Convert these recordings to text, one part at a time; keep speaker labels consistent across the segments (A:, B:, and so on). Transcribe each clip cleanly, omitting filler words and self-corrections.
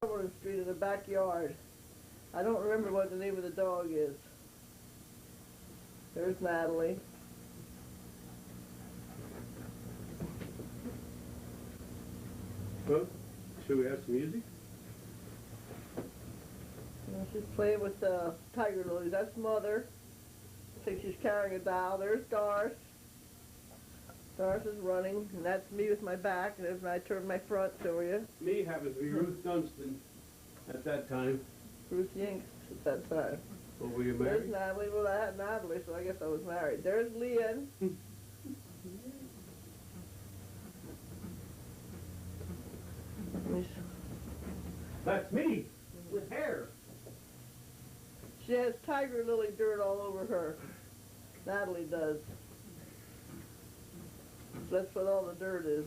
A: Cumberland Street in the backyard. I don't remember what the name of the dog is. There's Natalie.
B: Well, should we have some music?
A: And she's playing with the tiger lilies. That's Mother. I think she's carrying a doll. There's Doris. Doris is running, and that's me with my back, and if I turn my front to you.
B: Me happens to be Ruth Dunstan at that time.
A: Ruth Yingst at that time.
B: Well, were you
A: There's
B: married?
A: Natalie. Well, I had Natalie, so I guess I was married. There's Leon.
B: That's me, with hair.
A: She has tiger lily dirt all over her. Natalie does. That's what all the dirt is.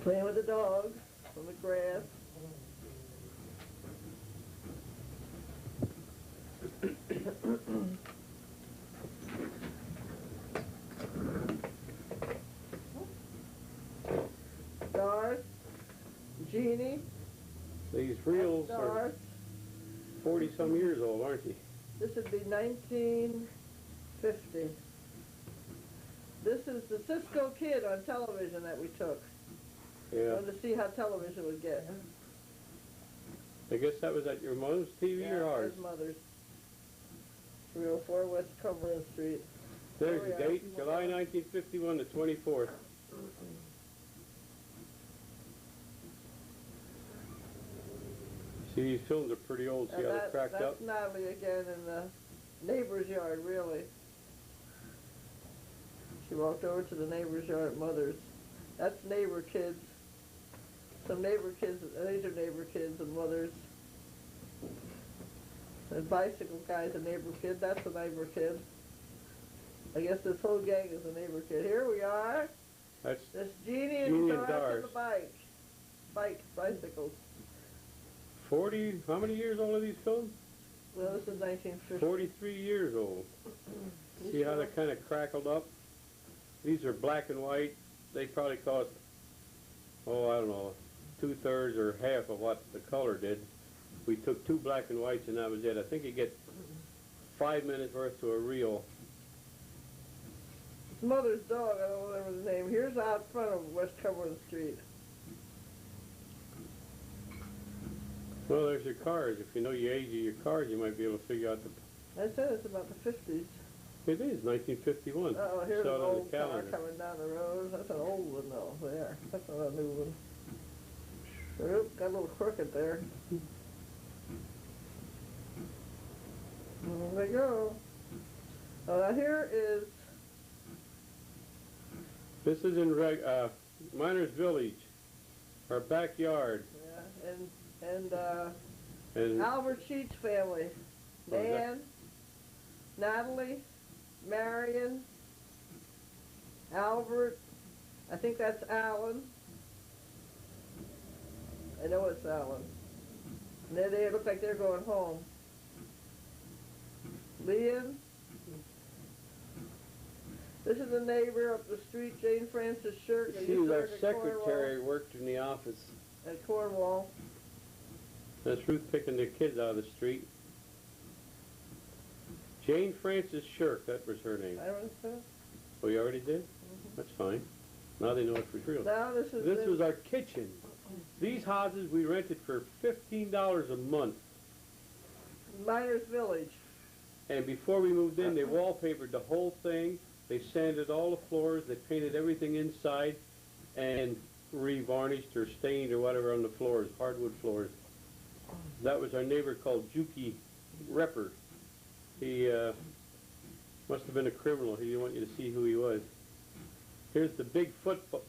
A: Playing with the dog on the grass. Doris, Jeannie.
B: These reels are
A: Doris.
B: 40-some years old, aren't they?
A: This would be 1950. This is the Cisco Kid on television that we took.
B: Yeah.
A: Wanted to see how television would get.
B: I guess that was at your mother's TV or ours?
A: His mother's. 304 West Cumberland Street.
B: There's the date, July 1951, the 24th. See, these films are pretty old. See how they're cracked
A: that's
B: up?
A: That's Natalie again in the neighbor's yard, really. She walked over to the neighbor's yard at Mother's. That's neighbor kids. Some neighbor kids, these are neighbor kids and Mother's. The bicycle guy's a neighbor kid. That's a neighbor kid. I guess this whole gang is a neighbor kid. Here we are.
B: That's
A: Jeannie and Doris on the bicycles.
B: 40, how many years old are these films?
A: Well, this is 1950.
B: 43 years old. See how they're kind of crackled up? These are black and white. They probably cost, oh, I don't know, 2/3 or half of what the color did. We took 2 black and whites and that was it. I think you get 5 minutes worth to a reel.
A: It's Mother's dog, I don't remember the name. Here's out front of West Cumberland Street.
B: Well, there's your cars. If you know the age of your cars, you might be able to figure out the...
A: I said it's about the 50s.
B: It is, 1951.
A: Oh, here's an
B: Saw it on
A: old
B: the
A: car
B: calendar.
A: coming down the road. That's an old one, though, there. That's not a new one. Oop, got a little crooked there. There we go. Now here is...
B: This is in Miners Village, our backyard.
A: Yeah, and Albert Sheets' family.
B: Oh,
A: Dan, Natalie, Marion, Albert, I think that's Alan. I know it's Alan. And they look like they're going home. Leon. This is a neighbor up the street, Jane Francis Shirk.
B: She was our secretary, worked in the office.
A: At Cornwall.
B: That's Ruth picking the kids out of the street. Jane Francis Shirk, that was her name.
A: I understand.
B: Oh, you already did? That's fine. Now they know it for real.
A: Now this is...
B: This was our kitchen. These houses we rented for $15 a month.
A: Miners Village.
B: And before we moved in, they wallpapered the whole thing. They sanded all the floors. They painted everything inside and re-varnished or stained or whatever on the floors, hardwood floors. That was our neighbor called Juki Repper. He must have been a criminal. He didn't want you to see who he was. Here's the big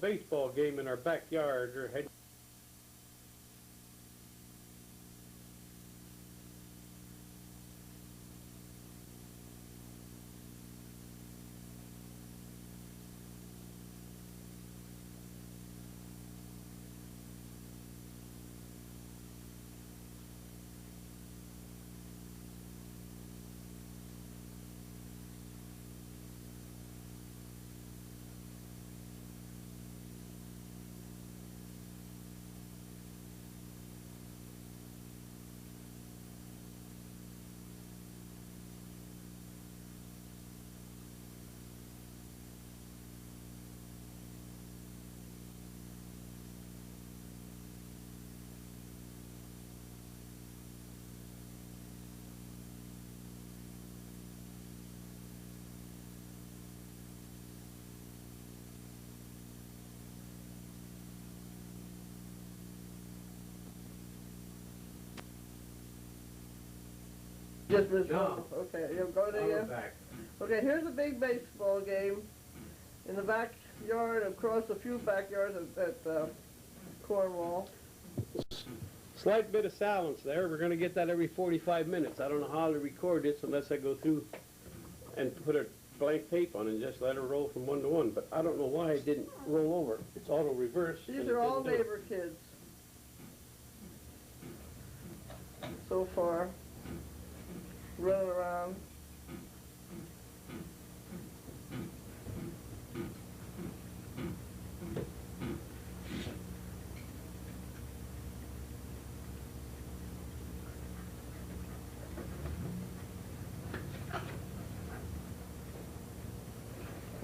B: baseball game in our backyard.
A: Just this
B: No.
A: one? Okay, you're going to
B: I'll
A: you?
B: go back.
A: Okay, here's a big baseball game in the backyard, across a few backyards at Cornwall.
B: Slight bit of silence there. We're going to get that every 45 minutes. I don't know how to record this unless I go through and put a blank tape on and just let it roll from one to one. But I don't know why it didn't roll over. It's auto reverse.
A: These are all neighbor kids so far, running around.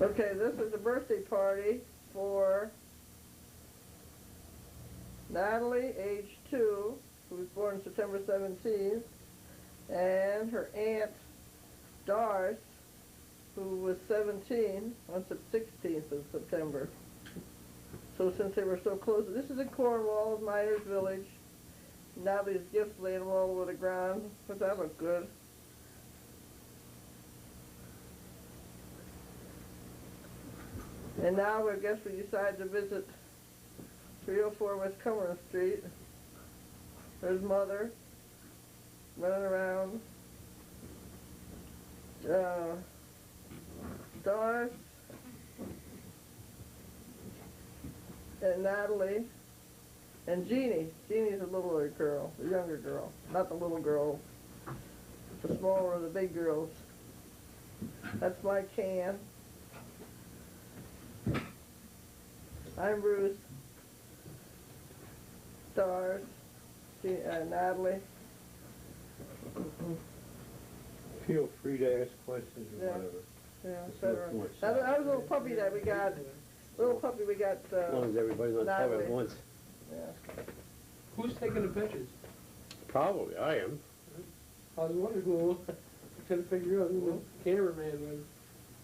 A: Okay, this is a birthday party for Natalie, age 2, who was born September 17th, and her aunt, Doris, who was 17 on the 16th of September. So since they were so close, this is in Cornwall, Miners Village. Natalie's gifts laying all over the ground. Does that look good? And now I guess we decided to visit 304 West Cumberland Street. There's Mother running around. Doris and Natalie and Jeannie. Jeannie's a littler girl, the younger girl, not the little girl, the smaller of the big girls. That's my can. I'm Ruth, Doris, Natalie.
B: Feel free to ask questions or
A: Yeah.
B: whatever.
A: Yeah,
B: It's
A: etc.
B: much more
A: That was a little puppy that we got. Little puppy we got.
B: As long as everybody's not talking at
A: Natalie.
B: once.
A: Yeah.
C: Who's taking the pictures?
B: Probably I am.
C: I was wondering who, trying to figure out who the cameraman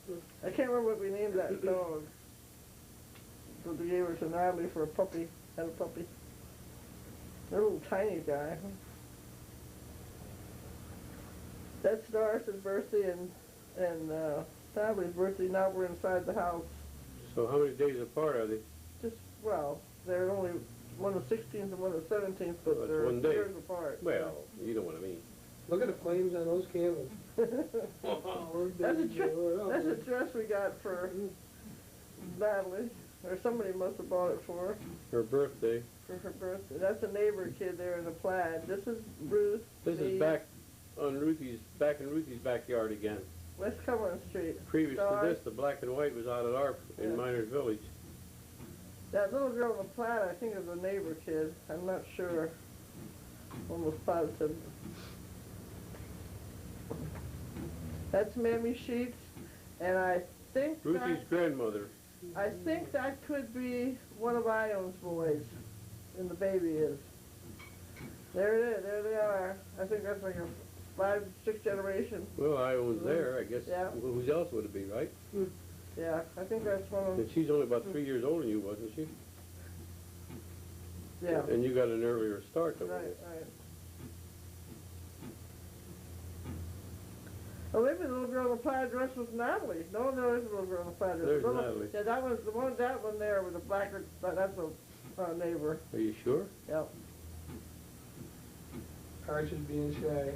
C: was.
A: I can't remember what we named that dog. But we gave her to Natalie for a puppy. Had a puppy. A little tiny guy. That's Doris's birthday and Natalie's birthday. Now we're inside the house.
B: So how many days apart are they?
A: Just, well, they're only one the 16th and one the 17th, but
B: That's
A: they're
B: one day.
A: years apart.
B: Well, you know what I mean.
C: Look at the flames on those candles.
A: That's a dress we got for Natalie, or somebody must have bought it for
B: Her birthday.
A: her birthday. That's a neighbor kid there in the plaid. This is Ruth.
B: This
A: me,
B: is back in Ruthie's backyard again.
A: West Cumberland Street.
B: Previous to
A: Doris.
B: this, the black and white was out at in
A: Yeah.
B: Miners Village.
A: That little girl in the plaid, I think, is a neighbor kid. I'm not sure. Almost positive. That's Mammy Sheets, and I think
B: Ruthie's grandmother.
A: that could be one of Ion's boys, and the baby is. There it is. There they are. I think that's like a 5, 6 generation.
B: Well, I was there, I guess.
A: Yeah.
B: Who else would it be, right?
A: Yeah, I think that's one of.
B: And she's only about 3 years older than you, wasn't she?
A: Yeah.
B: And you got an earlier start, though.
A: Right, right. Oh, maybe the little girl in the plaid dress was Natalie. No, there is a little girl in the plaid dress.
B: There's
A: Little-
B: Natalie.
A: Yeah, that was the one. That one there with the black. That's a neighbor.
B: Are you sure?
A: Yeah.
C: Archer's being shy.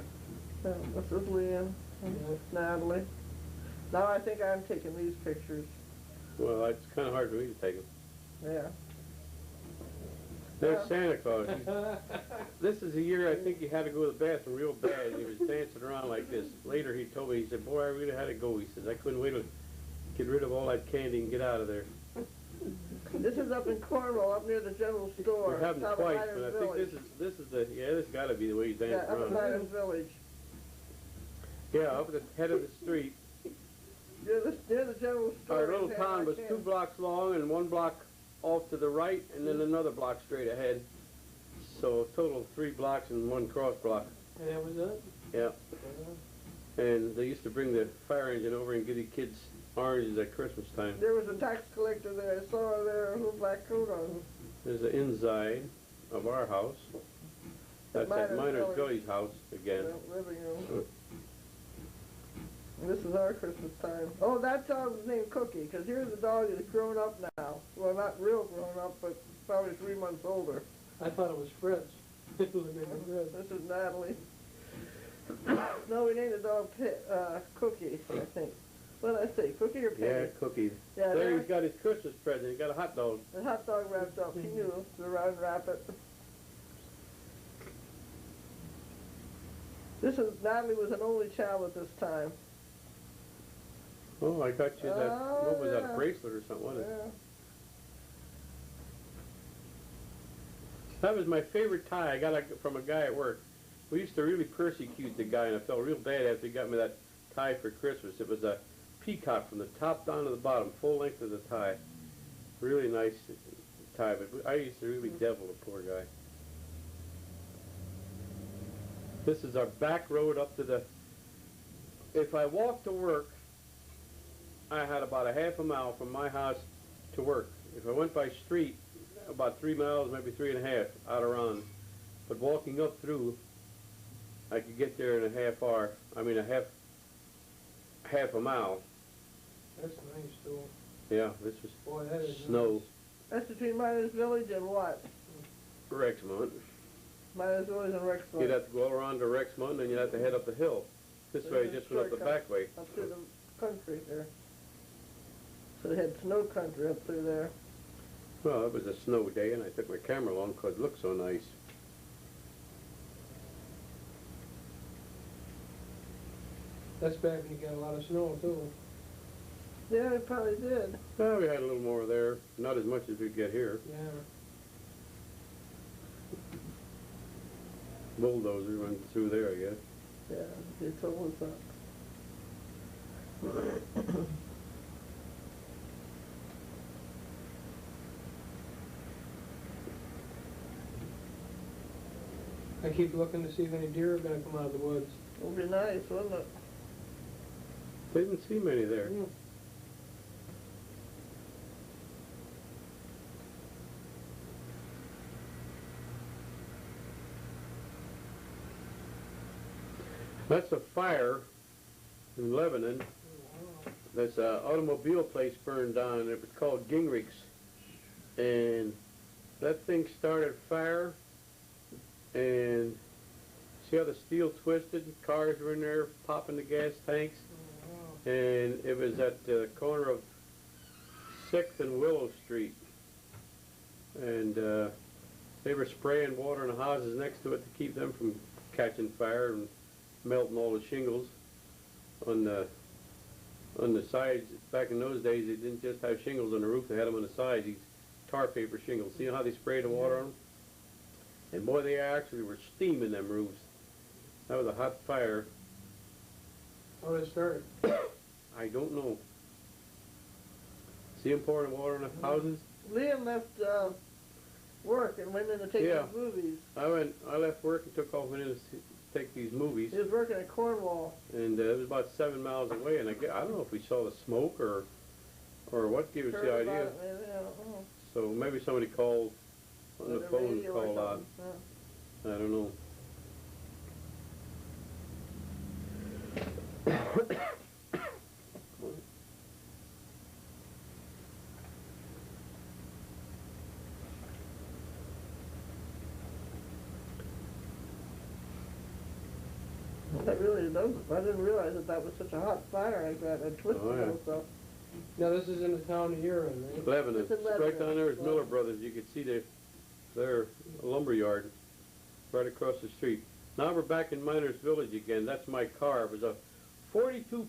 A: Yeah, this is Lynn.
C: Yeah.
A: Natalie. Now I think I'm taking these pictures.
B: Well, it's kind of hard for me to take them.
A: Yeah.
B: There's Santa Claus. This is a year I think he had to go to the bathroom real bad, and he was dancing around like this. Later he told me, he said, boy, I really had to go. He says, I couldn't wait to get rid of all that candy and get out of there.
A: This is up in Cornwall, up near the general store.
B: We're having
A: South
B: twice,
A: Miners
B: but I think
A: Village.
B: this is the, yeah, this got to be the way he's
A: Yeah,
B: dancing
A: up in
B: around.
A: Miners Village.
B: Yeah, up at the head of the street.
A: Near the general store.
B: Our little
A: in
B: town was
A: Hanover,
B: 2 blocks long and 1 block off to the right, and then another block straight ahead. So a total of 3 blocks and 1 cross block.
C: And that was it?
B: Yeah. And they used to bring the fire engine over and give the kids oranges at Christmas time.
A: There was a tax collector there. I saw her there, a little black coat on.
B: There's the inside of our house. That's at
A: Miners
B: Miners
A: Village.
B: Village house again.
A: Living room. This is our Christmas time. Oh, that dog was named Cookie, because here's a dog that's grown up now. Well, not real grown up, but probably 3 months older.
C: I thought it was Fred's. It was named Fred.
A: This is Natalie. No, we named the dog Cookie, I think. What did I say, Cookie or Piggy?
B: Yeah, cookies.
A: Yeah,
B: There he's got his Christmas present. He got a hot dog.
A: the hot dog wrapped up. He knew to unwrap it. Natalie was an only child at this time.
B: Oh, I got you that. What was
A: yeah.
B: that, a bracelet or something? Wasn't it?
A: Yeah.
B: That was my favorite tie I got from a guy at work. We used to really persecute the guy, and I felt real bad after he got me that tie for Christmas. It was a peacock from the top down to the bottom, full length of the tie. Really nice tie, but I used to really devil the poor guy. This is our back road up to the... If I walked to work, I had about a half a mile from my house to work. If I went by street, about 3 miles, maybe 3.5 out around. But walking up through, I could get there in a half hour. I mean, half a mile.
C: That's nice, too.
B: Yeah, this was
C: Boy, that is
B: snow.
C: nice.
A: That's between Miners Village and what?
B: Rexmont.
A: Miners Village and Rexville.
B: You'd have to go around to Rexmont, and then you'd have to head up the hill. This way, just went up the back way.
A: Up through the country there. So they had snow country up through there.
B: Well, it was a snow day, and I took my camera along because it looked so nice.
C: That's back when you got a lot of snow, too.
A: Yeah, they probably did.
B: Well, we had a little more there. Not as much as we get here.
C: Yeah.
B: Bulldozer went through there, I guess.
A: Yeah, they told us that.
C: I keep looking to see if any deer are going to come out of the woods.
A: It would be nice, wouldn't it?
B: Didn't see many there.
C: Mm.
B: That's a fire in Lebanon. This automobile place burned down. It was called Yingst. And that thing started fire. And see how the steel twisted? Cars were in there popping the gas tanks. And it was at the corner of 6th and Willow Street. And they were spraying water in the houses next to it to keep them from catching fire and melting all the shingles on the sides. Back in those days, they didn't just have shingles on the roof; they had them on the sides. These tar paper shingles. See how they sprayed the water on them? And boy, they actually were steaming them roofs. That was a hot fire.
C: How did it start?
B: I don't know. See them pouring water on the houses?
A: Liam left work and went in to take
B: Yeah.
A: these movies.
B: I left work and took off and went in to take these movies.
A: He was working at Cornwall.
B: And it was about 7 miles away, and I don't know if we saw the smoke or what gave us the
A: Heard
B: idea.
A: about it, maybe, I don't know.
B: So maybe somebody called on the
A: Or
B: phone and
A: radio or
B: called out.
A: something.
B: I don't know.
A: That really does. I didn't realize that was such a hot fire like that. It twisted
B: Oh, yeah.
A: also.
C: Now, this is in the town that you're in, right?
B: Lebanon.
A: It's in
B: Right
A: Lebanon.
B: down there is Miller Brothers. You could see their lumber yard right across the street. Now we're back in Miners Village again. That's my car. It was a 42